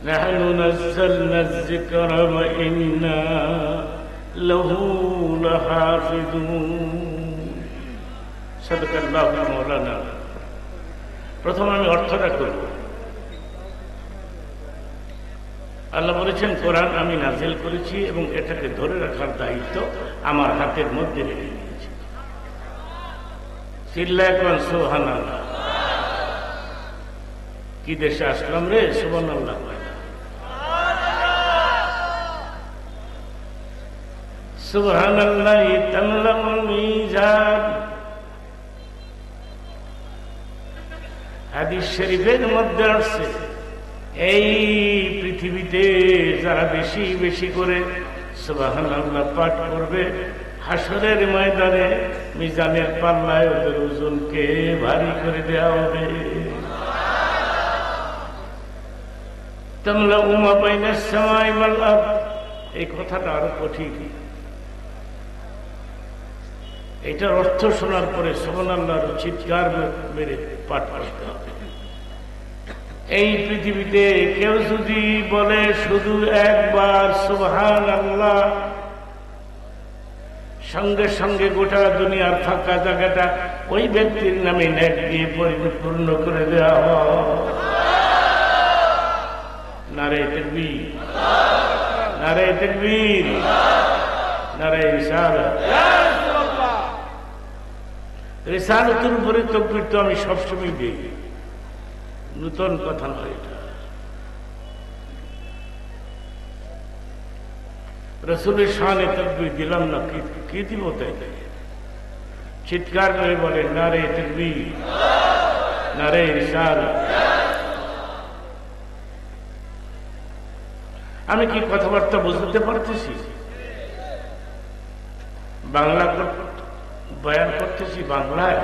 নাহনু নাযালনা যিকরা ওয়া ইন্না লাহু লাহাফিযুন। সাদাকাল্লাহু মাওলানা। প্রথম আমি অর্থটা করব। আল্লাহ বলেছেন, কোরআন আমি নাজিল করেছি এবং এটাকে ধরে রাখার দায়িত্ব আমার হাতের মধ্যে রেখে দিয়েছি। চিল্লায় কোন সুবহানাল্লাহ। কি দেশে আসলাম রে, সুবহানাল্লাহ। সুবহানাল্লাহি তামলাউল মিজান। হাদিস শরীফের মধ্যে আছে, এই পৃথিবীতে যারা বেশি বেশি করে সুবহানাল্লাহ পাঠ করবে, হাসরের ময়দানে মিজানের পাল্লায় ওদের ওজনকে ভারী করে দেওয়া হবে। তামলাউ মা বাইনাস সামাই ওয়াল আরদ। এই কথাটা আরো কঠিন। এটার অর্থ শোনার পরে সুবহানাল্লাহর চিৎকার মেরে পাঠ করতে হবে। এই পৃথিবীতে কেউ যদি বলে শুধু একবার সুবহানাল্লাহ, সঙ্গে সঙ্গে গোটা দুনিয়ার ফাঁকা জায়গাটা ওই ব্যক্তির নামে নেক দিয়ে পরিপূর্ণ করে দেওয়া হয়। নারে তাকবীর, নারে তাকবীর, নারে রিসালাত। রিসালাতের উপরে তাকবীর তো আমি সবসময় দিই, নূতন কথা নয় এটা। রাসূলের শানে তাকবীর দিলাম না, কি দিব তাই? চিৎকার করে বলে নারে তাকবীর, নারে রিসালাত। আমি কি কথাবার্তা বুঝতে পারতেছি? বাংলা বয়ান করতেছি বাংলায়।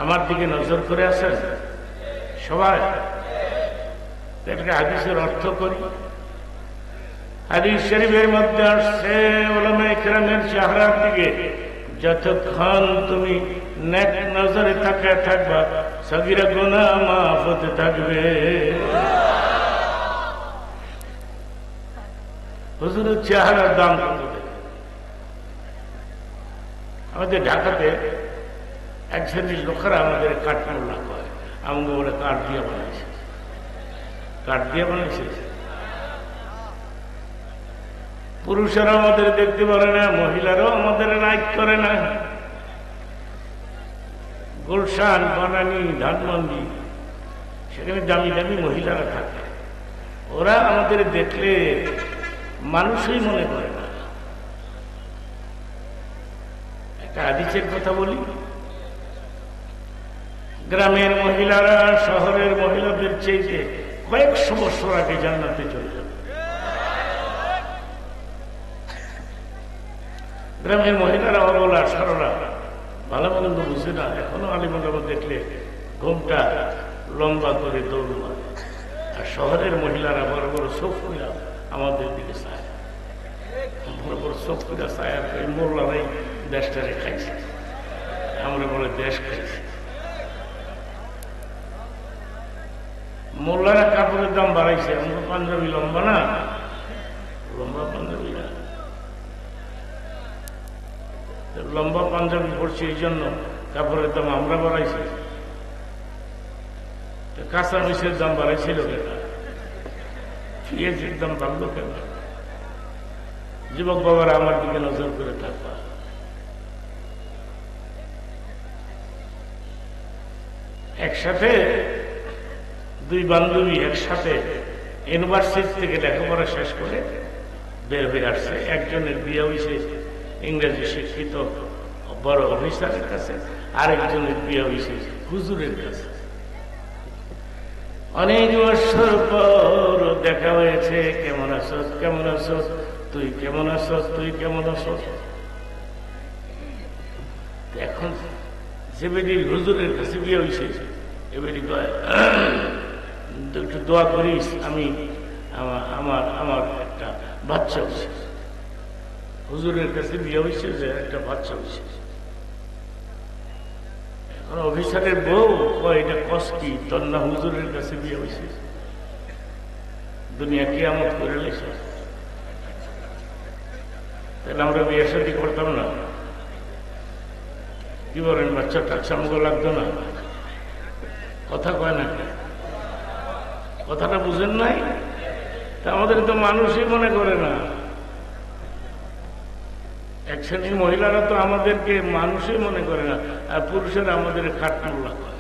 আমার দিকে নজর করে আছেন সবাই। এটাকে হাদিসের অর্থ করি। হাদিস শরীফের মধ্যে আসছে, উলামায়ে কেরামের চেহারার দিকে যতক্ষণ তুমি নেক নজরে তাকায় থাকবা, সগীরা গুনাহ মাফ হতে থাকবে। হুজুরের চেহারার দাম কত? আমাদের ঢাকাতে এক শ্রেণীর লোকেরা আমাদের কাঠমোল্লা কয়, আমাকে বলে কাঠ দিয়ে বানাইছে, কাঠ দিয়ে বানাইছে। পুরুষেরা আমাদের দেখতে পারে না, মহিলারাও আমাদের লাইক করে না। গুলশান, বানানি, ধানমন্ডি, সেখানে দামি দামি মহিলারা থাকে। ওরা আমাদের দেখলে মানুষই মনে করে না। একটা হাদিসের কথা বলি, গ্রামের মহিলারা শহরের মহিলাদের চেয়ে কয়েকশো বছর আগে জান্নাতে চলে যাবে। গ্রামের মহিলারা অবলা সরলা, ভালো মন্দ বুঝে না। এখনো আলিমুল্লাহ দেখলে ঘুমটা লম্বা করে দৌড় মারে। আর শহরের মহিলারা বড় বড় চোখ খুলে আমাদের দিকে চায়, বড় বড় চোখ খুলে চায়। আর এই মোল্লারাই দেশটারে খাইছে, আমরা বলে দেশ খাইছে। মোল্লারা কাপড়ের দাম বাড়াইছে, আমরা পাঞ্জাবি লম্বা না, লম্বা পাঞ্জাবি না, লম্বা পাঞ্জাবি পড়ছি, এই জন্য কাপড়ের দাম আমরা বাড়াইছি। কাঁচা মরিচের দাম বাড়াইছিল কেন? পেঁয়াজের দাম বাড়লো কেন? যুবক বাবারা আমার দিকে নজর করে থাকবা। একসাথে দুই বান্ধবী একসাথে ইউনিভার্সিটি থেকে লেখাপড়া শেষ করে বের হয়ে আসছে। একজনের বিয়ে হয়েছে ইংরেজি শিক্ষিত বড় অফিসারের কাছে, আরেকজনের বিয়ে হয়েছে হুজুরের কাছে। অনেক বছর পর দেখা হয়েছে, কেমন আছো, কেমন আছো, তুই কেমন আছো, তুই কেমন আছো। এখন যে বেটি হুজুরের কাছে বিয়ে হয়েছে, এ বেটি একটু দোয়া করিস, আমি আমার একটা বাচ্চা হয়েছে। হুজুরের কাছে বিয়ে হয়েছে যে একটা বাচ্চা হয়েছে। এখন অফিসারের বউ এটা কষ্ট কি, তোর না হুজুরের কাছে বিয়ে হয়েছে, দুনিয়া কিয়ামত করে লেছে, তাহলে আমরা বিয়ে শাদী করতাম না? কি বলেন, বাচ্চা টাচ্চা আমাকে লাগতো না? কথা কয় না, কথাটা বুঝেন নাই? তা আমাদের তো মানুষই মনে করে না। এক শ্রেণীর মহিলারা তো আমাদেরকে মানুষই মনে করে না, আর পুরুষেরা আমাদের খাটমুল্লা করে।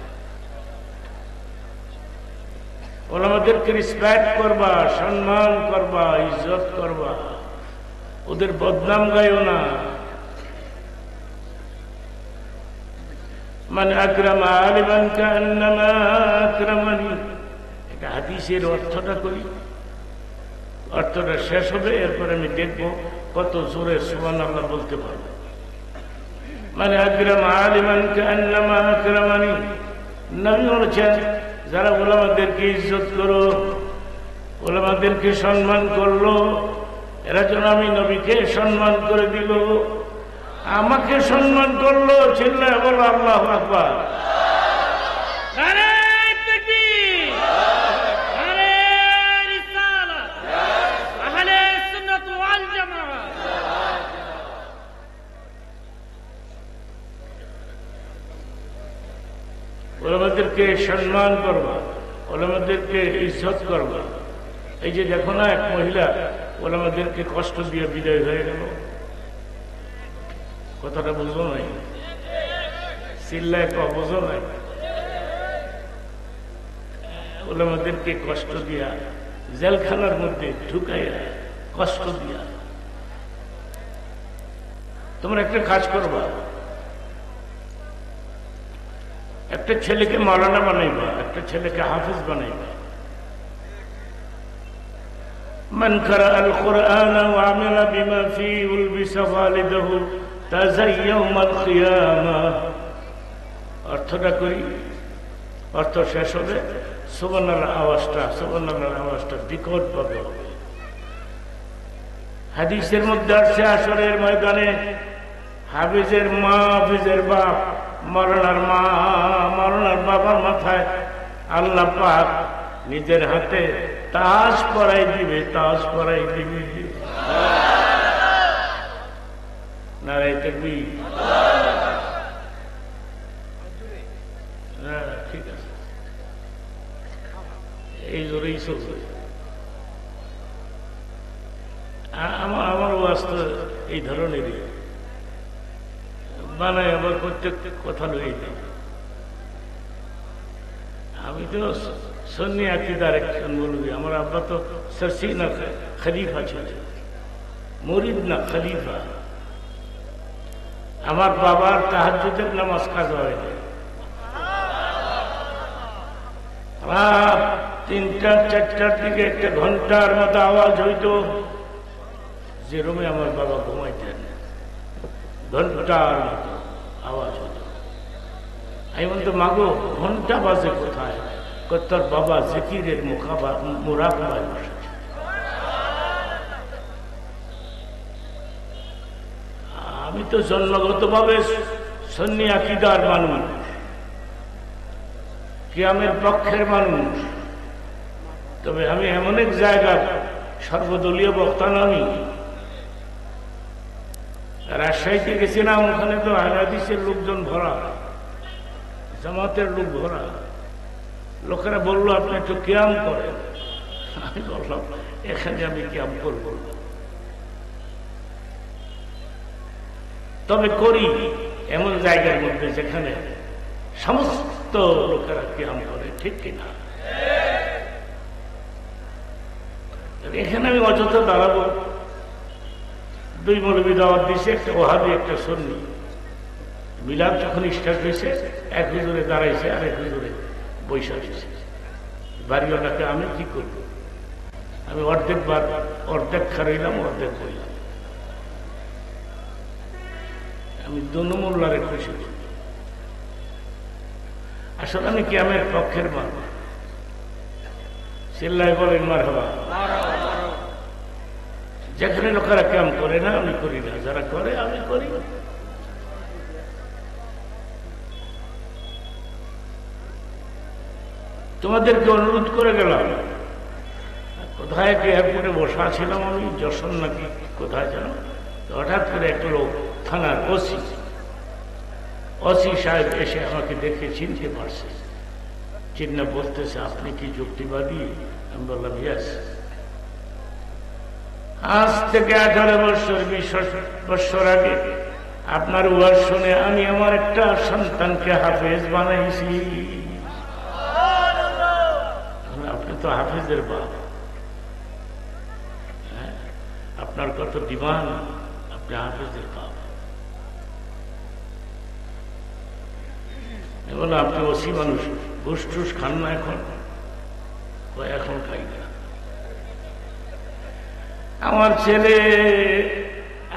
ওলামাদেরকে রেসপেক্ট করবা, সম্মান করবা, ইজ্জত করবা, ওদের বদনাম গাইও না। মান আকরামা আলিমান কান্নামা আকরামানি, এটা হাদিসের অর্থটা করি, অর্থটা শেষ হবে, এরপরে আমি দেখবো কত জোরে সুবহানাল্লাহ বলতে পারবো। মানে আকরামা আলিমান কান্নামা আকরামানি, নবী বলেছেন যারা ওলামাদেরকে ইজ্জত করো, ওলামাদেরকে সম্মান করলো, এরা যেন আমি নবীকে সম্মান করে দিল, আমাকে সম্মান করলো। চিল্লায় বলো আল্লাহু আকবার। ওলামাদেরকে সম্মান করবা, ওলামাদেরকে ইজ্জত করবা। এই যে দেখো না, এক মহিলা ওলামাদেরকে কষ্ট দিয়ে বিদায় হয়ে গেল, কথাটা বুঝো নাই? চিল্লায় বুঝো নাই? ওলামাদেরকে কষ্ট দিয়া, জেলখানার মধ্যে ঢুকাইয়া কষ্ট দিয়া। তোমরা একটা কাজ করবা, একটা ছেলেকে মাওলানা বানাইবা, একটা ছেলেকে হাফিজ বানাইবা। মান কারা আল কুরআন ওয়া আমিলা বিমা ফীহি উলবিসা ওয়ালিদাহু তাযায়্যাউমাল কিয়ামাহ। অর্থটা করি, অর্থ শেষ হবে, সুবহানাল্লাহ আওয়াজটা বিকট ভাবে হবে। হাদিসের মধ্যে আসছে আসরের ময়দানে হাফিজের মা, হাফিজের বাপ, মরনার মা, মরনার বাবার মাথায় আল্লাহ পাক নিজের হাতে তাজ পরাই দিবে, তাজ পরাই দিবে। নারায়ে তাকবীর। ঠিক আছে, এই জোরেই চলছে। আমার ওয়াজ তো এই ধরনেরই, বানায় আবার প্রত্যেক কথা লই না। আমি তো সুন্নি আকীদার একজন মৌলবী। আমার আব্বা তো সরসিনা খলিফা ছিলেন, মুরিদ না খলিফা। আমার বাবার তাহাজ্জুদের নামাজ কাজা হয়নি। রাত ৩টা-৪টার দিকে একটা ঘন্টার মতো আওয়াজ হইতো, যে রুমে আমার বাবা ঘুমাইতেন, ঘন্টার মতো আওয়াজ হতো। আমি বলতো, মাগো ঘন্টা বাজে কোথায়? তোর বাবা জিকিরের মুরাকাবায় বসেছে। আমি তো জন্মগতভাবে সুন্নি আকীদার মানুষ, কিয়ামের পক্ষের মানুষ। তবে আমি এমন এক জায়গার সর্বদলীয় বক্তা নই। রাজশাহীতে গেছিলাম, ওখানে তো আহলে হাদিসের লোকজন ভরা, জামাতের লোক ভরা। লোকেরা বললো আপনি একটু কিয়াম করেন। আমি বললাম এখানে আমি কিয়াম করব, তবে করি এমন জায়গার মধ্যে যেখানে সমস্ত লোকেরা কিয়াম করে, ঠিক কিনা? এখানে আমি অযথা দাঁড়াবো। দুই মৌলবী দাওয়াত দিয়েছে, একটা ওহাবি একটা সুন্নি। মিলাদ যখন স্টার্ট হয়েছে, এক হুজুরে দাঁড়াইছে আর এক হুজুরে বৈশা দিয়েছে। বাড়িওয়ালাকে আমি কি করব? আমি অর্ধেক খারাইলাম, অর্ধেক বললাম। আমি দোনো মোল্লারে খুশি করি। আসলে আমি কিয়ামের পক্ষের মানুষ। চিল্লায় বলেন মারহাবা। যেখানে লোকেরা কিয়াম করে না আমি করি না, যারা করে আমি করি। তোমাদেরকে অনুরোধ করে গেলাম, কোথায় একটা এয়ারপোর্টে বসা ছিলাম আমি, যশোর নাকি কোথায় যেন, হঠাৎ করে একটা লোক থানার ওসি সাহেব এসে আমাকে দেখে চিনতে পারছে, চিহ্ন বলতেছে আপনি কি যুক্তিবাদী? আমি বললাম ইয়েস। আজ থেকে 18 বছর 20 বছর আগে আপনার ওয়াজ শুনে আমি আমার একটা সন্তানকে হাফেজ বানাইছি। আপনি তো হাফেজের বাপ, আপনার কত ডিমান্ড, আপনি হাফেজের বাপ। বলে আপনি ওসি মানুষ, ঘুষ টুস খান না এখন? এখন খাই না। আমার ছেলে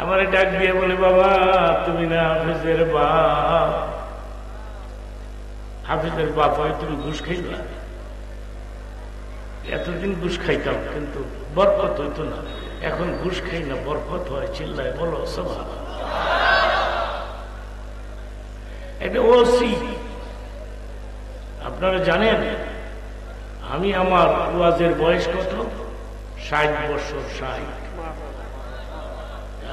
আমার ডাক দিয়ে বলে বাবা তুমি না হাফেজের বাপ, হাফেজের বাপ হয় তুমি ঘুষ খাইবা? এতদিন ঘুষ খাইতাম কিন্তু বরকত হইতো না, এখন ঘুষ খাই না বরকত হয়। চিল্লায় বলো সুবহান। এটা ওসি। আপনারা জানেন আমি আমার ওয়াজের বয়স কত? 60 বছর। 60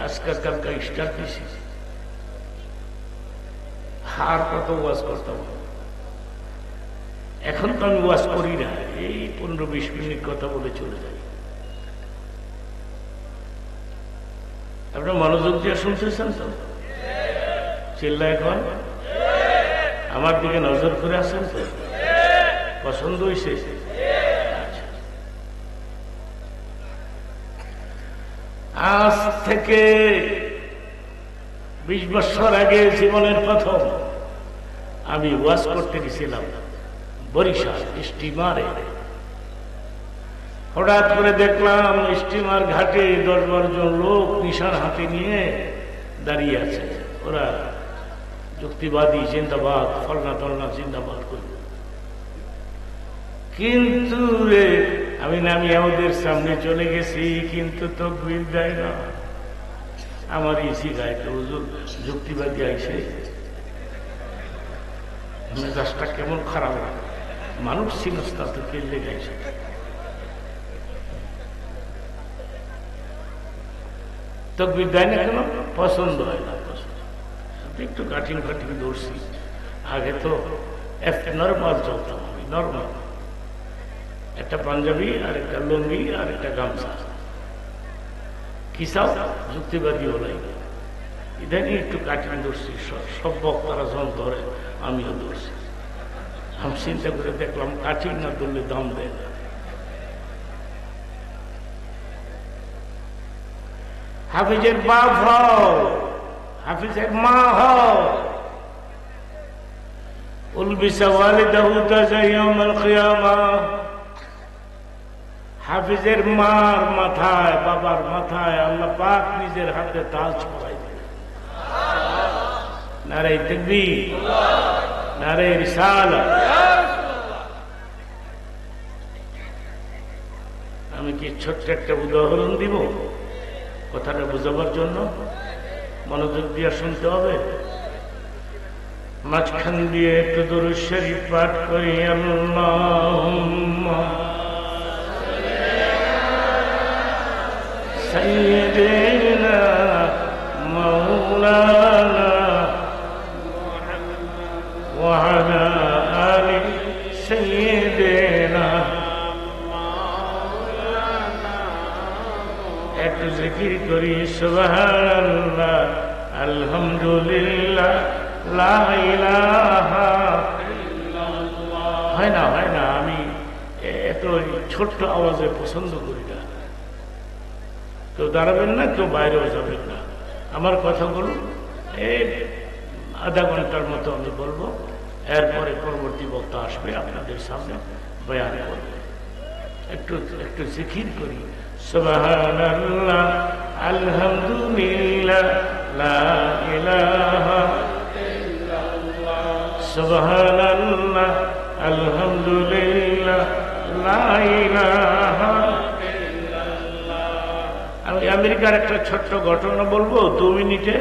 আজকাল কালকা স্টার্ট দিছি, আর কত ওয়াজ করতাম। এখন তো আমি ওয়াজ করি না, এই 15-20 মিনিট কথা বলে চলে যাই। আপনার মনোযোগ দিয়ে শুনতেছেন তো? চিল্লা এখন আমার দিকে নজর করে আসেন তো? পছন্দ হয়েছে? আজ থেকে 20 বছর আগে জীবনের প্রথম আমি ওয়াজ করতে গেছিলাম বরিশাল স্টিমারে। হঠাৎ করে দেখলাম স্টিমার ঘাটে 10-12 জন লোক নিশান হাতে নিয়ে দাঁড়িয়ে আছে। ওরা যুক্তিবাদী জিন্দাবাদ, ফলনা তলনা জিন্দাবাদ করবে। কিন্তু আমি নামিয়ে ওদের সামনে চলে গেছি, কিন্তু তাকবীর দেয় না। আমার ইসি গায়ে হুজুর যুক্তিবাদী আইসে, মেজাজটা কেমন খারাপ লাগে। মানুষ সিনস্তা তো কেলে গাইছে। তাকবীর দেয় না কেন? পছন্দ হয় না। একটু কাঠিন দৌড়ছি। আগে তো নর্মাল চলতাম আমি, নর্মাল একটা পাঞ্জাবি আর একটা লুঙ্গি আর একটা গামছা। কিসাও যুক্তিবাদী হলাই, ইদানি একটু কাঠিন দৌড়ছি। সব বক্তারা যখন ধরে আমিও দৌড়ছি। আমি চিন্তা করে দেখলাম কাঠিন না ধরলে দাম দেয় না। হাফিজের বাপ হও, হাফিজের মা হও। উলবিসা ওয়ালিদাহু তাজা ইয়াউমাল কিয়ামাহ। হাফিজের মার মাথায়, বাবার মাথায় আল্লাহ পাক নিজের হাতে তাজ পরাই দেন। নারে তাকবীর, নারে রিসালাত। আমি কি ছোট্ট একটা উদাহরণ দিব কথাটা বোঝাবার জন্য? মনোযোগ দিয়ে শুনতে হবে। মাঝখান দিয়ে একটু দুরূদ শরীফ পাঠ করি। আল্লাহুম্মা সাইয়্যিদিনা মাওলানা ওয়া আলা আলি সাইয়্যিদিনা। একটু জিকির করি সুবহানাল্লাহ, আলহামদুলিল্লাহ, লা ইলাহা ইল্লাল্লাহ। হয় না, আমি এত ছোট্ট আওয়াজে পছন্দ করি না। কেউ দাঁড়াবেন না, কেউ বাইরেও যাবেন না। আমার কথাগুলো এই আধা ঘন্টার মতো আমি বলবো, এরপরে পরবর্তী বক্তা আসবে আপনাদের সামনে বয়ান করবে। একটু জিকির করি। সুবহানাল্লাহ, আলহামদুলিল্লাহ, লা ইলাহা ইল্লাল্লাহ। সুবহানাল্লাহ, আলহামদুলিল্লাহ, লা ইলাহা ইল্লাল্লাহ। আমি আমেরিকার একটা ছোট্ট ঘটনা বলবো, 2 মিনিটে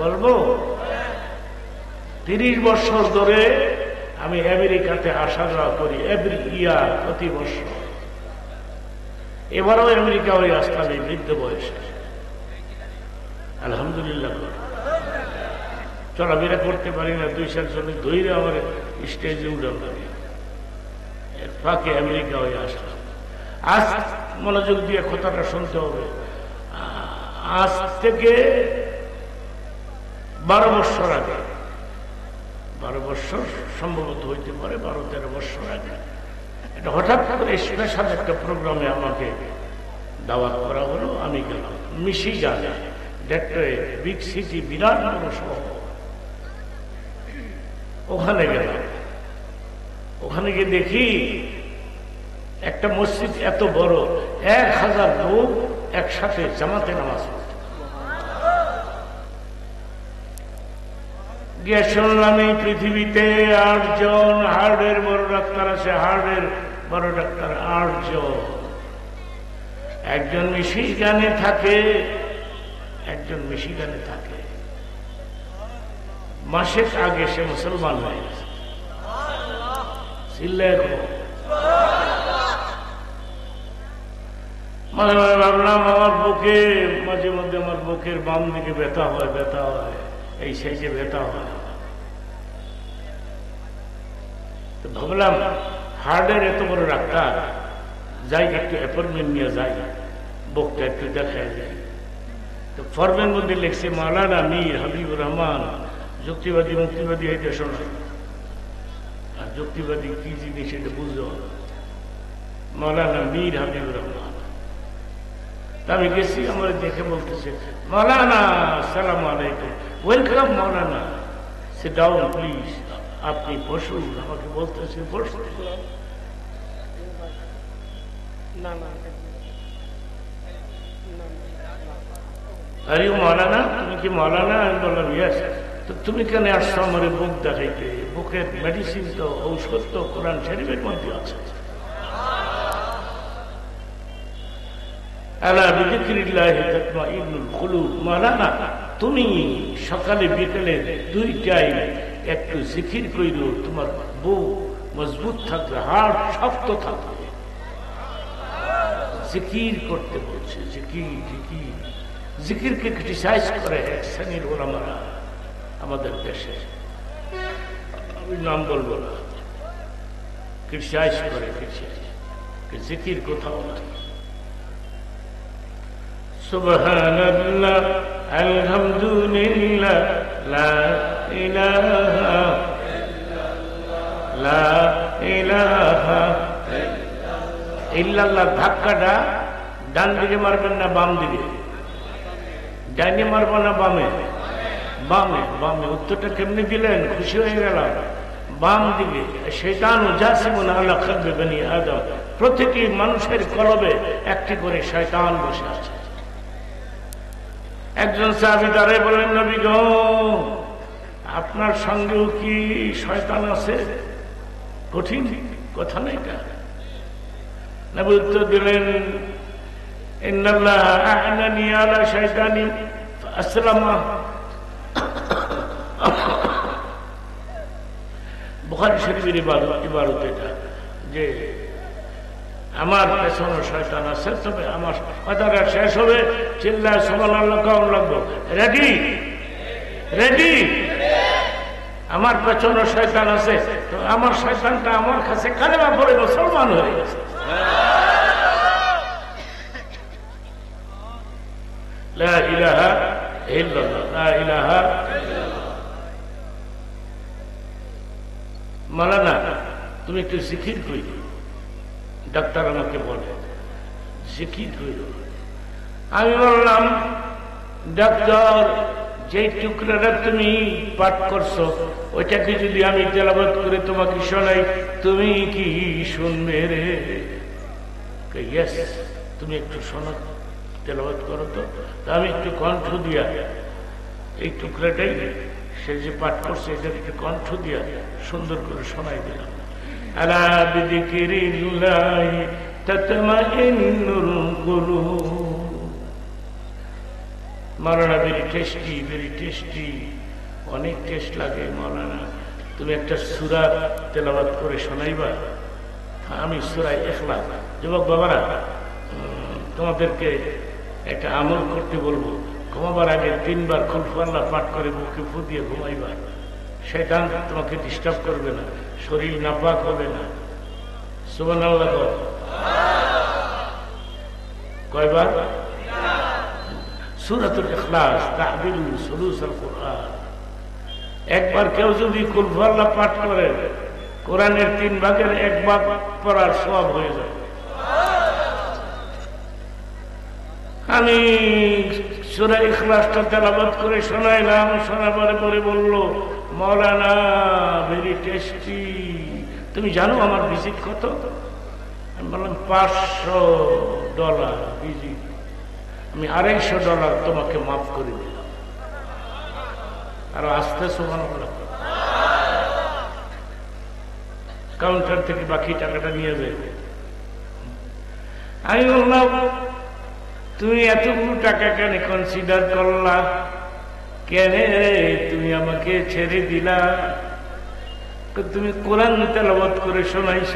বলবো। 30 বছর ধরে আমি আমেরিকাতে আসা যাওয়া করি, এভরি ইয়ার, প্রতি বছর। এবারও আমেরিকা ওই আসলাম এই বৃদ্ধ বয়সে, আলহামদুলিল্লাহ। চলাফেরা করতে পারি না, 2-4 জনে ধৈর্য আমার স্টেজে উঠান লাগে, এর ফাঁকে আমেরিকা হয়ে আসলাম। আজ মনোযোগ দিয়ে কথাটা শুনতে হবে। আজ থেকে 12 বছর আগে, 12 বছর সম্ভবত হইতে পারে, 12-13 বছর আগে এটা হঠাৎ করে স্পেশাল একটা প্রোগ্রামে আমাকে দাওয়াত করা হলো। আমি গেলাম মিশিগানে, ডেট্রয়েট, বিগ সিটি, বিরাট বড় শহর। ওখানে গেলাম, ওখানে গিয়ে দেখি একটা মসজিদ এত বড়, 1000 লোক একসাথে জামাতে নামাজ পড়ে। গিয়ে শুনলাম এই পৃথিবীতে 8 জন হার্টের বড় ডাক্তার আছে, হার্টের বড় ডাক্তার 8 জন। একজন মিশিগানে থাকে, একজন মিশিগানে থাকে। মাসের আগে সে মুসলমান হয়ে গেছে। মাঝে মাঝে ভাবলাম আমার বুকে, মাঝে মধ্যে আমার বুকের বাম দিকে ব্যথা হয়, ব্যথা হয়, এই সাইজে ব্যথা হয়। তো ভাবলাম হার্টের এত বড় ডাক্তার, যাই একটু অ্যাপয়েন্টমেন্ট নিয়ে যাই, বুকটা একটু দেখায় যায়। তো ফর্মের মধ্যে লিখছে মাওলানা মীর হাবিবুর রহমান, যুক্তিবাদী মুক্তিবাদী হইতে শোনা। আর যুক্তিবাদী কি জিনিস এটা বুঝো, মাওলানা মীর হাবিবুর রহমান। আমি গেছি, আমার দেখে বলতেছে মাওলানা আসসালামু আলাইকুম, welcome Maulana, sit down please, আপনি বসুন। আমাকে বলতেছে বসুন। আরে মাওলানা, তুমি কি মাওলানা? আমি বললাম ইয়েস। তো তুমি কেন আসছো আমার বুক দেখাইতে? বুকের মেডিসিন তো, ঔষধ তো কোরআন শরীফের মধ্যে আছে। আলা বিযিকরিল্লাহি তাতমাইন্নুল কুলুব। মাওলানা, তুমি সকালে বিকেলে 2 টাইম একটু জিকির কইরো, তোমার বুক মজবুত থাকবে, হাড় শক্ত থাকবে। জিকির করতে বলছে, জিকির জিকির। জিকিরকে ক্রিটিসাইজ করে এক শ্রেণীর ওলামারা আমাদের দেশে, আমি নাম বলবো না, ক্রিটিসাইজ করে, জিকির কোথাও নাই। সুবহানাল্লাহ, আলহামদুলিল্লাহ, লা ইলাহা লা ইলাহা ইল্লাল্লাহ। ধাক্কাটা ডান দিকে মারবেন না বাম দিকে? ডাইনে মারবো না বামে? বামে। বামে। উত্তরটা কেমনি দিলেন? খুশি হয়ে গেলাম। বাম দিকে। শয়তান জাসিমুন আলা কলবি বনি আদম, প্রতিটি মানুষের কলবে একটি করে শয়তান বসে আছে। একজন সাহাবী দাঁড়িয়ে বলেন, নবী গো, আপনার সঙ্গেও কি শয়তান আছে? কঠিন কথা না এটা। নবী উত্তর দিলেন, ইন্নাল্লাহ আ'নানি আলা শাইতানি ফাসলামা। বুখারী শরীফের ইবারত এটা, যে আমার পেছনে শয়তান আছে, তবে আমার কথাটা শেষ হবে চিল্লায় সুবহানাল্লাহ কেমন লাগবে? রেডি? রেডি? আমার পেছনে শয়তান আছে, তো আমার শয়তানটা আমার কাছে কালেমা পড়ে মুসলমান হয়ে গেছে। লা ইলাহা ইল্লাল্লাহ, লা ইলাহা ইল্লাল্লাহ। মাওলানা, তুমি একটু জিকির কইরো। ডাক্তার আমাকে বলে জিকির কইরো। আমি বললাম, ডাক্তার, যে টুকরাটা তুমি পাঠ করছো ওইটাকে যদি আমি তেলাওয়াত করে তোমাকে শোনাই, তুমি কি শুনবে রে? ইয়েস, তুমি একটু শোনো, তেলাওয়াত করো তো। আমি একটু কণ্ঠ দিয়া এই টুকরাটাই সে যে পাঠ করছে এটা একটু কণ্ঠ দিয়া সুন্দর করে শোনাই দিলাম। আলা বিযিকরিল্লাহি তাতমাইন্নুল কুলুব। মাওলানা, ভেরি টেস্টি, ভেরি টেস্টি, অনেক টেস্ট লাগে মাওলানা। তুমি একটা সূরা তেলাওয়াত করে শোনাইবা? আমি সূরা ইখলাস। যুবক বাবারা, তোমাদেরকে একটা আমল করতে বলবো। ঘুমাবার আগে 3 বার খুলফাল্লাহ পাঠ করে মুখে ফু দিয়ে ঘুমাইবা। শয়তান তোমাকে ডিস্টার্ব করবে না, শরীর নাপাক হবে না। সুবহানাল্লাহ। কয়বার? সূরাতুল ইখলাস তা'দিলু সুলুসাল কুরআন। একবার কেউ যদি কুলহুয়াল্লাহ পাঠ করে কোরআনের 3 ভাগের 1 ভাগ পড়ার সওয়াব হয়ে যায়। আমি সূরা ইখলাসটা তেলাওয়াত করে শোনাইলাম, শোনাবার পরে বলল, মাওলানা ভেরি টেস্টি। তুমি জানো আমার ভিজিট কত? আমি বললাম $500 ভিজিট। আমি $250 তোমাকে মাফ করে দিলাম। আর আস্তে সুবহানাল্লাহ। কাউন্টার থেকে বাকি টাকাটা নিয়ে যাবে। আমি বললাম, তুমি এতগুলো টাকা কেন কনসিডার করলা? কেন তুমি আমাকে ছেড়ে দিলা? তুমি কোরআন তেলাওয়াত করে শোনাইছ।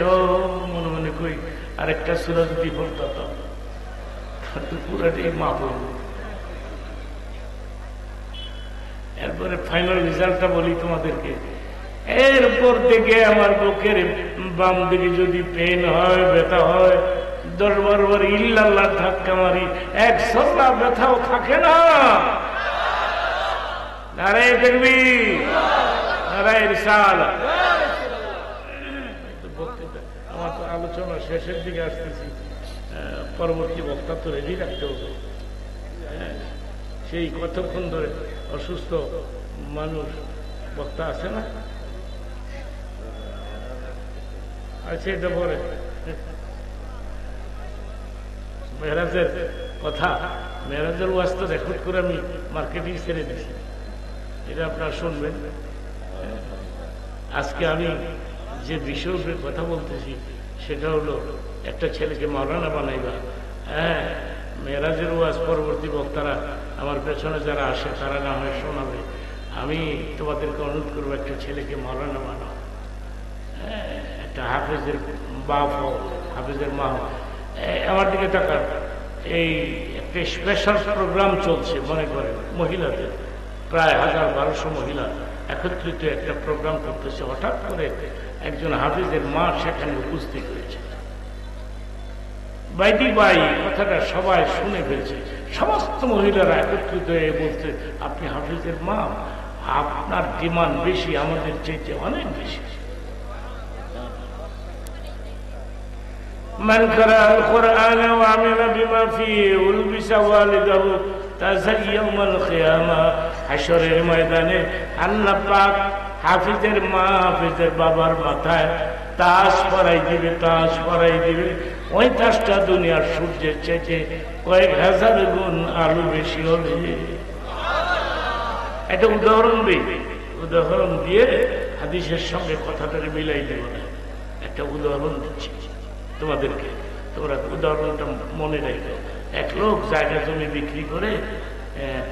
মনে মনে কই আরেকটা সূরা যদি পড়তাম পুরাটাই মাফ হল। এরপরে ফাইনাল রেজাল্টটা বলি তোমাদেরকে। এরপর থেকে আমার বুকের বাম দিকে যদি পেন হয়, ব্যথা হয়, 10-12 বার ইল্লাল্লাহ ধাক্কা মারি, 1 সপ্তাহ ব্যথাও থাকে না। নারায়ে তাকবীর, নারায়ে রিসালাত। আমার তো আলোচনা শেষের দিকে আসতেছি, পরবর্তী বক্তা তো রেডি রাখতে হবে। সেই কতক্ষণ ধরে অসুস্থ মানুষ বক্তা আছে না? আচ্ছা, এটা পরে মেহরাজের কথা, মেহরাজের ওয়াজ তো রেকর্ড করে আমি মার্কেটিং ছেড়ে দিচ্ছি, এটা আপনারা শুনবেন। আজকে আমি যে বিষয়ের উপরে কথা বলতেছি সেটা হলো একটা ছেলেকে মাওলানা বানাইবা। হ্যাঁ, মেহরাজের ওয়াজ পরবর্তী বক্তারা আমার পেছনে যারা আসে তারা না হয় শোনাবে। আমি তোমাদেরকে অনুরোধ করবো, একটা ছেলেকে মাওলানা বানাও। হ্যাঁ, একটা হাফেজের বাপ হোক, হাফেজের মা হোক। আমার দিকে টাকা, এই একটা স্পেশাল প্রোগ্রাম চলছে, মনে করেন মহিলাদের প্রায় 1000-1200 মহিলা একত্রিত একটা প্রোগ্রাম করতেছে। হঠাৎ করে একজন হাফেজের মা সেখানে উপস্থিত হয়েছে। বাইদি বাই কথাটা সবাই শুনে ফেলছে। সমস্ত মহিলারা একত্রিত হয়ে বলছে, আপনি হাফেজের মা, আপনার ডিমান্ড বেশি, আমাদের চাইতে অনেক বেশি। من قرأ القرآن وعمل بما فيه ولبس والده তাজা ইয়াউমাল কিয়ামা। হাশরের ময়দানে আল্লাহ পাক হাফিজের মা, হাফিজের বাবার মাথায় তাজ পরাই দিবে, তাজ পরাই দিবে। ওই তাজটা দুনিয়ার সূর্যের চেয়ে কয়েক হাজার গুণ আলো বেশি হবে। একটা উদাহরণ দিই, উদাহরণ দিয়ে হাদিসের সঙ্গে কথাটাকে মিলাই দেব না। একটা উদাহরণ দিচ্ছি তোমাদেরকে, তোমরা উদাহরণটা মনে রাখবে। এক লোক জায়গা জমি বিক্রি করে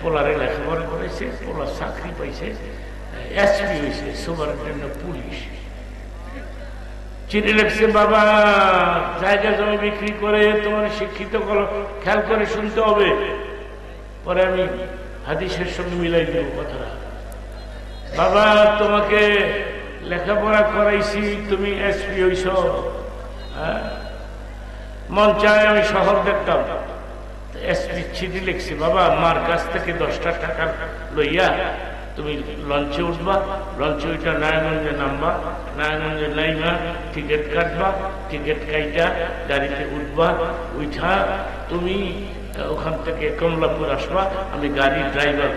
পোলারে লেখাপড়া করেছে, পোলার চাকরি পাইছে, এসপি হয়েছে, সুপারিনটেন্ডেন্ট পুলিশ। চিঠি লিখছে, বাবা জায়গা জমি বিক্রি করে তোমার শিক্ষিত করো, খেয়াল করে শুনতে হবে। পরে আমি হাদিসের সঙ্গে মিলাই দেব কথাটা। বাবা তোমাকে লেখাপড়া করাইছি, তুমি এসপি হইছ, মন চায় আমি শহর দেখতাম। এসপি চিঠি লিখছি, বাবা মার কাছ থেকে 10টা টাকা লইয়া তুমি লঞ্চে উঠবা, লঞ্চে ওইটা নারায়ণগঞ্জে নামবা, নারায়ণগঞ্জে নাইবা টিকিট কাটবা, টিকিট কাইটা গাড়িতে উঠবা, উঠা তুমি ওখান থেকে কমলাপুর আসবা, আমি গাড়ির ড্রাইভার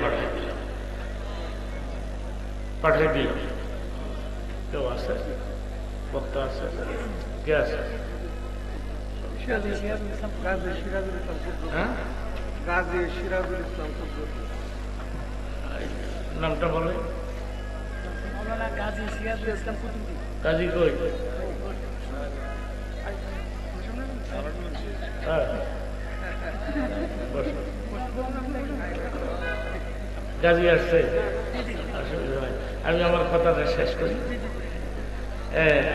পাঠাই দিলাম। কেউ আছে? বক্তা আছে? কে আছে? নামটা বলে। কাজী কই? গাজী আসছে, আমি আমার কথাটা শেষ করি।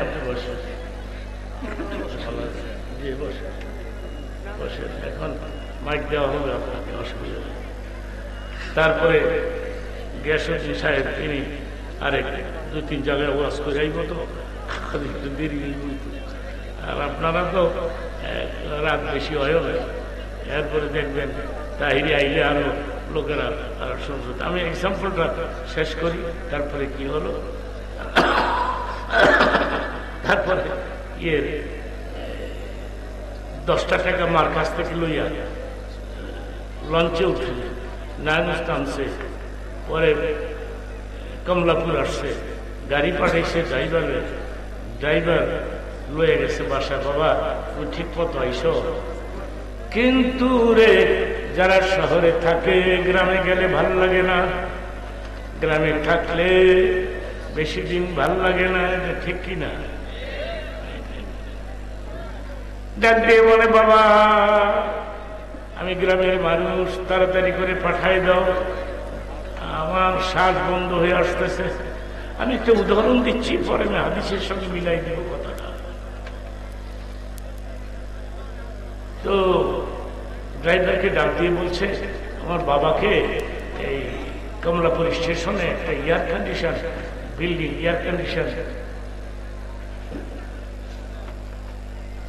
আপনি বসুন। জি বসুন। বসেন, এখন মাইক দেওয়া হবে আপনাকে, অসুবিধা নেই। তারপরে গ্যাসুদ্দিন সাহেব তিনি আরেক 2-3 জায়গায় ওয়াজ করে আইব, তো একটু দেরি হইব। আর আপনারা তো রাত বেশি হয় না, এরপরে দেখবেন তাহিরি আইলে আরো লোকেরা আর শুনছে। আমি এক্সাম্পলটা শেষ করি, তারপরে কি হলো। তারপরে 10 টাকা মার কাছ থেকে লইয়া লঞ্চে উঠল, নারায়ণগঞ্জ টানছে, পরে কমলাপুর আসছে, গাড়ি পাঠাইছে ড্রাইভার লয়ে গেছে বাসা। বাবা তুই ঠিক মতো আইস, কিন্তু রে যারা শহরে থাকে গ্রামে গেলে ভাল লাগে না, গ্রামে থাকলে বেশি দিন ভাল লাগে না, ঠিক কিনা? ডাক দিয়ে বলে, বাবা আমি গ্রামের মানুষ, তাড়াতাড়ি করে পাঠাই দাও, আমার শ্বাস বন্ধ হয়ে আসতেছে। আমি একটা উদাহরণ দিচ্ছি, পরে আমি হাদিসের সঙ্গে মিলাই দেব কথাটা। তো ড্রাইভারকে ডাক দিয়ে বলছে, আমার বাবাকে এই কমলাপুর স্টেশনে একটা air condition building, air condition,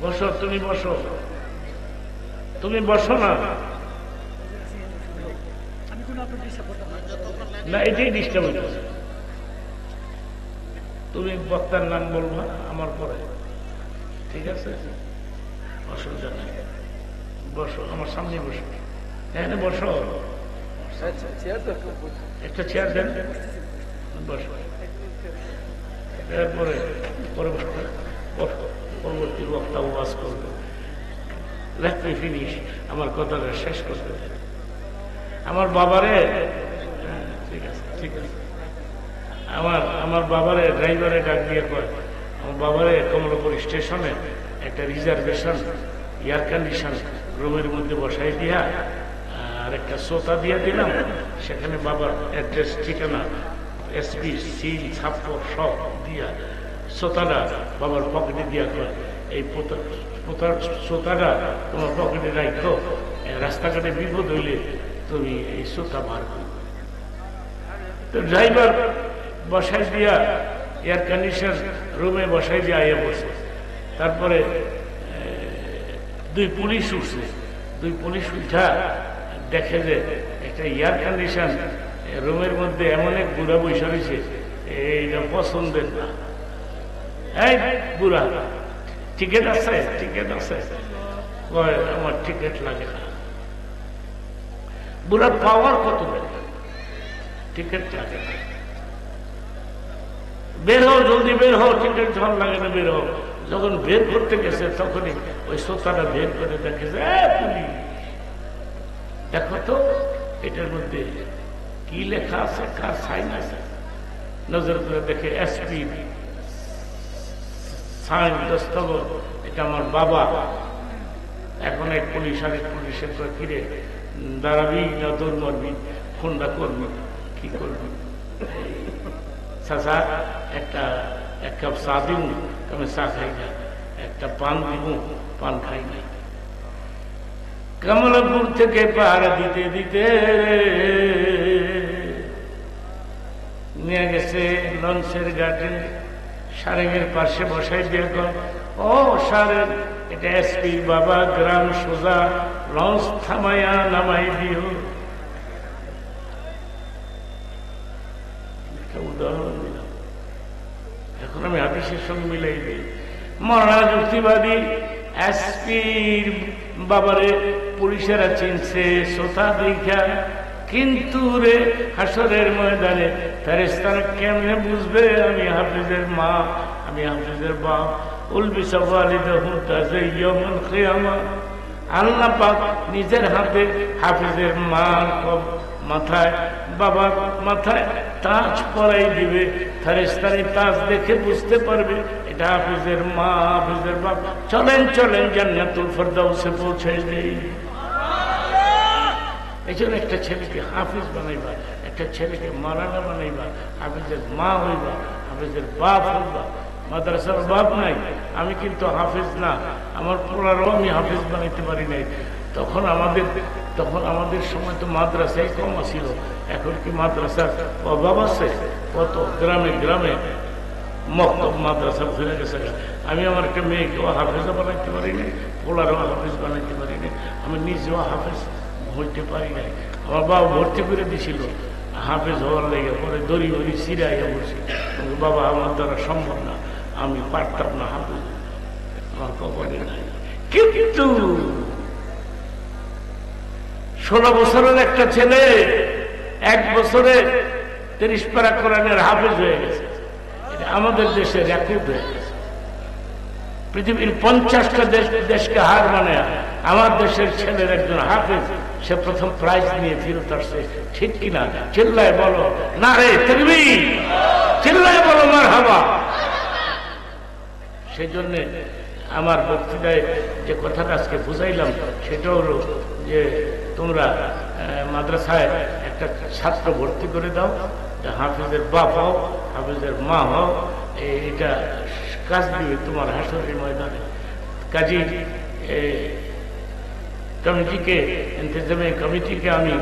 বসো তুমি, তুমি বসো না, না এটাই ডিস্টার্ব হইতেছে। তুমি বক্তার নাম বলবা আমার পরে, ঠিক আছে? অসুবিধা নেই, বসো আমার সামনে, বসো এখানে, বসো, একটা চেয়ার দেন, বসো। এরপরে পরবর্তী বক্তা ওয়াজ করবে। লেট মি ফিনিশ, আমার কথাটা শেষ করতে। আমার বাবারে, ঠিক আছে ঠিক আছে, আমার বাবারে ড্রাইভারে ডাক দিয়ে কয়, আমার বাবারে কমলাপুর স্টেশনে একটা রিজার্ভেশন এয়ার কন্ডিশন রুমের মধ্যে বসাই দিয়া আর একটা সোতা দিয়ে দিলাম, সেখানে বাবার অ্যাড্রেস, ঠিকানা, এসপি, সিল, ছাপ্পর সব দিয়া সোতাটা বাবার পকেটে দিয়া কয়, এই সোতাটা তোমার পকেটে রাখো, রাস্তাঘাটে বিপদ হইলে তুমি এই সোতা বার করো। তো ড্রাইভার বসাই দিয়া এয়ার কন্ডিশন রুমে বসাই দিয়ে আইয়া বসে। তারপরে 2 পুলিশ উঠছে, 2 পুলিশ উঠা দেখে যে একটা এয়ার কন্ডিশন রুমের মধ্যে এমন এক বুড়া বৈশা রয়েছে, এইটা পছন্দের না। এই বুড়া, টিকিট আছে? টিকিট আছে? আমার টিকিট লাগে না। বুড়ার পাওয়ার কত বেড়ে, টিকিট লাগে না। বের হও, জলদি বের হও, টিকিট যখন লাগে না বের হও। যখন বের করতে গেছে তখনই ওই সোতাটা বের করে দেখে যে পুলিশ, দেখো তো এটার মধ্যে কি লেখা আছে, কার সাইন আছে। নজর করে দেখে এসপি সাইন, দস্তখত, এটা আমার বাবা। এখন এক পুলিশ আরেক পুলিশের কিরে দাঁড়াবি না দৌড় মারবি, ফোনটা করবি, কি করবি? চাচা এক কাপ চা দিব, আমি চা খাই না। একটা পান দিব, পান খাই না। কমলাপুর থেকে পাহারা দিতে দিতে নিয়ে গেছে লঞ্চের ঘাটে, সারেঙের পাশে বসাই দিয়ে কয়, ও সারেং, এটা এসপি বাবা, গ্রাম সোজা, লঞ্চ থামাইয়া নামাই দিও। উদাহরণ দিলাম, এখন আমি হাদিসের সঙ্গে মিলাই দিই। মরনা যুক্তিবাদী এসপির বাবারে পুলিশেরা চিনছে সোতা দেখা, কিন্তু রে হাসরের ময়দানে ফেরেশতারা কেমনে বুঝবে আমি হাফিজের মা, আমি হাফিজের বাপ? উলবিসা ওয়ালিদাহু তাযায়্যুল কিয়ামা, আল্লাহ পাক নিজের হাতে হাফিজের মার মাথায়, বাবার মাথায় তাজ পরাই দিবে। ফেরেশতারা তাজ দেখে বুঝতে পারবে এটা হাফিজের মা, হাফিজের বাপ। চলেন চলেন জান্নাতুল ফেরদাউসে পৌঁছে দেই। এই জন্য একটা ছেলেকে হাফিজ বানাইবা, একটা ছেলেকে মাওলানা বানাইবা, হাফিজের মা হইবা, হাফিজের বাপ হইবা। মাদ্রাসার অভাব নাই, আমি কিন্তু হাফেজ না, আমার পোলারও আমি হাফেজ বানাইতে পারি নাই। তখন আমাদের সময় তো মাদ্রাসাই কম ছিল, এখন কি মাদ্রাসার অভাব আছে? কত গ্রামে গ্রামে মক্তব মাদ্রাসা ফিরে গেছে। আমি আমার একটা মেয়েকেও হাফেজও বানাইতে পারি নাই, পোলারও হাফেজ বানাইতে পারি নাই, আমি নিজেও হাফেজ হইতে পারি নাই। আমার বাবা ভর্তি করে দিছিল হাফেজ হওয়ার লেগে, পরে দড়ি দড়ি সিরাইয়া বসি, বাবা আমার দ্বারা সম্ভব না, আমি পারতাম না হাফেজ, আমার কপালে নাই। কিন্তু 16 বছরের একটা ছেলে 1 বছরে 30 পারা কোরআনের হাফেজ হয়ে গেছে। এটা আমাদের দেশে রেকর্ড হয়ে গেছে। পৃথিবীর 50টা দেশকে হার মানে আমার দেশের ছেলের একজন হাফেজ, সে প্রথম প্রাইজ নিয়ে ফেরত আসছে। ঠিক কিনা? চিল্লায় বলো না রে তাকবীর, চিল্লায় বলো মারহাবা। সেই জন্য আমার বক্তৃতায় যে কথাটা আজকে বুঝাইলাম সেটা হলো যে তোমরা মাদ্রাসায় একটা ছাত্র ভর্তি করে দাও, হাফেজের বাপ হও, হাফেজের মা হও, এটা কাজ দিবে তোমার হাসরের ময়দানে। কাজী কমিটিকে, ইন্তেজামে কমিটিকে আমি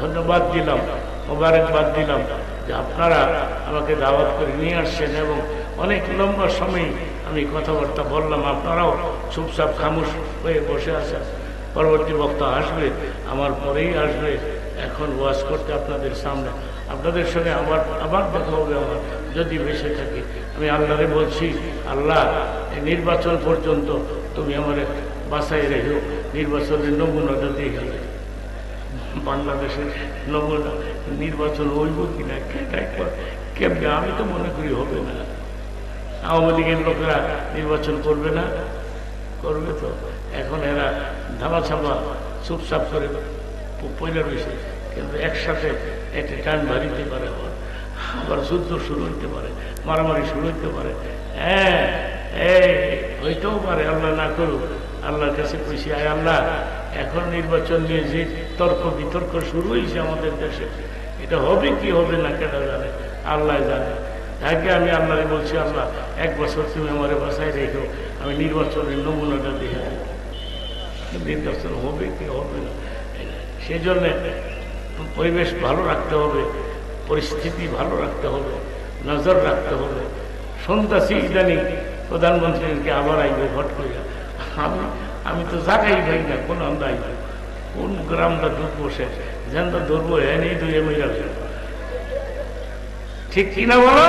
ধন্যবাদ দিলাম, মোবারকবাদ দিলাম যে আপনারা আমাকে দাওয়াত করে নিয়ে আসছেন এবং অনেক লম্বা সময় আমি কথাবার্তা বললাম, আপনারাও চুপচাপ খামোশ হয়ে বসে আছেন। পরবর্তী বক্তা আসবে, আমার পরেই আসবে, এখন ওয়াজ করতে আপনাদের সামনে। আপনাদের সঙ্গে আবার দেখা হবে আমার, যদি বেঁচে থাকি। আমি আল্লাহরে বলছি, আল্লাহ এই নির্বাচন পর্যন্ত তুমি আমার বাসায় রেখো, নির্বাচনের নমুনাটা দিয়ে গেলে বাংলাদেশের নমুনা নির্বাচন হইব কিনা কেমনে, আমি তো মনে করি হবে না। আওয়ামী লীগের লোকেরা নির্বাচন করবে না, করবে তো। এখন এরা ধামাচাপা চুপচাপ করে পয়লা রয়েছে, কিন্তু একসাথে একটা টান ভারিতে পারে, আবার যুদ্ধ শুরু হইতে পারে, মারামারি শুরু হইতে পারে। হ্যাঁ, হইতেও পারে, আল্লাহ না করুক। আল্লাহর কাছে কইছি, আয় আল্লাহ, এখন নির্বাচন নিয়ে যে তর্ক বিতর্ক শুরু হয়েছে আমাদের দেশে, এটা হবে কি হবে না কেন জানে, আল্লাহ জানে। তাকে আমি আল্লাহরে বলছি, আল্লাহ 1 বছর তুমি আমার বাসায় রেখো, আমি নির্বাচনের নমুনাটা দেখে দেব, নির্বাচন হবে কি হবে না। সেই জন্যে পরিবেশ ভালো রাখতে হবে, পরিস্থিতি ভালো রাখতে হবে, নজর রাখতে হবে। শুনতেছি ইদানিং প্রধানমন্ত্রীকে আবার আইবে ভোট করিয়া, আমি তো জাগাই ভাই না কোন আন্দাই, কোন গ্রামটা দুধ বসে যেন তো ধরবো এনেই দুই মেয়েরা, ঠিক কিনা বলো?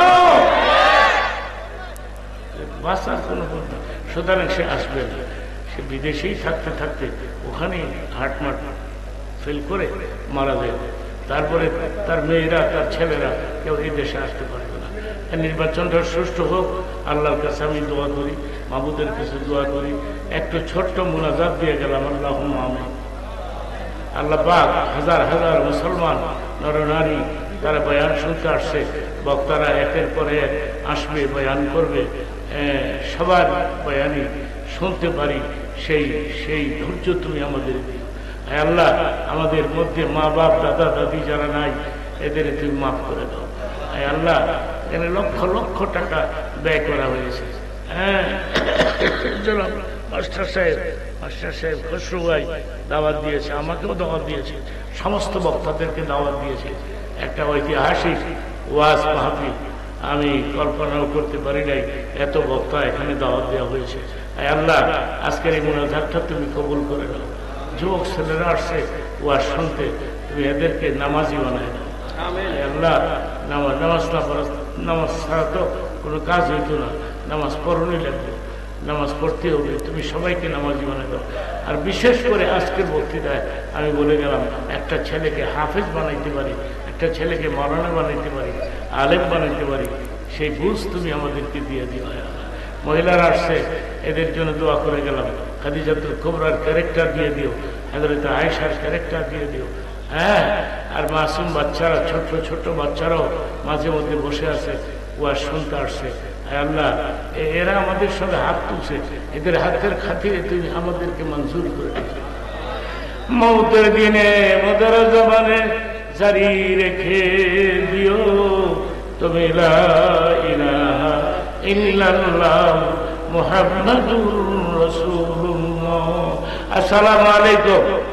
বাঁচার কোনো কথা। সুতরাং সে আসবে না, সে বিদেশেই থাকতে থাকতে ওখানেই হাটমাট ফেল করে মারা যাবে। তারপরে তার মেয়েরা, তার ছেলেরা কেউ এই দেশে আসতে পারবে না। নির্বাচনটা সুষ্ঠু হোক, আল্লাহর কাছে আমি দোয়া করি, মাহবুদের কাছে দোয়া করি। একটু ছোট্ট মুনাজাত দিয়ে গেলাম, আল্লাহুম্মা আমিন। আল্লাহ পাক হাজার হাজার মুসলমান নরনারী তারা বয়ান শুনতে আসছে, বক্তারা একের পরে এক আসবে, বয়ান করবে, সবার বয়ানই শুনতে পারি, সেই ধৈর্য তুমি আমাদের দিও। আল্লাহ, আমাদের মধ্যে মা বাপ দাদা দাদি যারা নাই এদের তুমি মাফ করে দাও। আল্লাহ, এখানে লক্ষ লক্ষ টাকা ব্যয় করা হয়েছে। হ্যাঁ, মাস্টার সাহেব খসরু ভাই দাওয়াত দিয়েছে, আমাকেও দাওয়াত দিয়েছে, সমস্ত বক্তাদেরকে দাওয়াত দিয়েছে। একটা ঐতিহাসিক ওয়াজ মাহফিল, আমি কল্পনাও করতে পারি নাই এত বক্তা এখানে দাওয়াত দেওয়া হয়েছে। আল্লাহ, আজকের এই মুনাজাতটা তুমি কবুল করে নাও। যুবক ছেলেরা আসছে ওয়াজ শুনতে, তুমি এদেরকে নামাজি বানায় দাও। আল্লাহ, নামাজ ছাড়া তো কোনো কাজ হইতো না, নামাজ পড়নই লাগবে, নামাজ পড়তে হবে, তুমি সবাইকে নামাজি বানায় দাও। আর বিশেষ করে আজকের বক্তৃতায় আমি বলে গেলাম, একটা ছেলেকে হাফেজ বানাইতে পারি, একটা ছেলেকে মাওলানা বানাইতে পারি, আলেম বানাইতে পারি, সেই বুঝ তুমি আমাদেরকে দিয়ে দিও। মহিলারা আসছে, এদের জন্য দোয়া করে গেলাম, খাদিজাতুল কুবরার ক্যারেক্টার দিয়ে দিও, হযরত আয়েশার ক্যারেক্টার দিয়ে দিও। হ্যাঁ, আর মাসুম বাচ্চারা, ছোট ছোট বাচ্চারাও মাঝে মধ্যে বসে আছে, ওয়াজ শুনতে আসছে। আল্লাহ, এরা আমাদের সঙ্গে হাত তুলছে, এদের হাতের খাতিরে তুমি আমাদেরকে মঞ্জুর করে দিও। মৌতের দিনে মোদের জবানে জারি রেখে দিও তুমি লা ইলাহা ইল্লাল্লাহ মুহাম্মাদুর রাসূলুল্লাহ। আসসালামু আলাইকুম।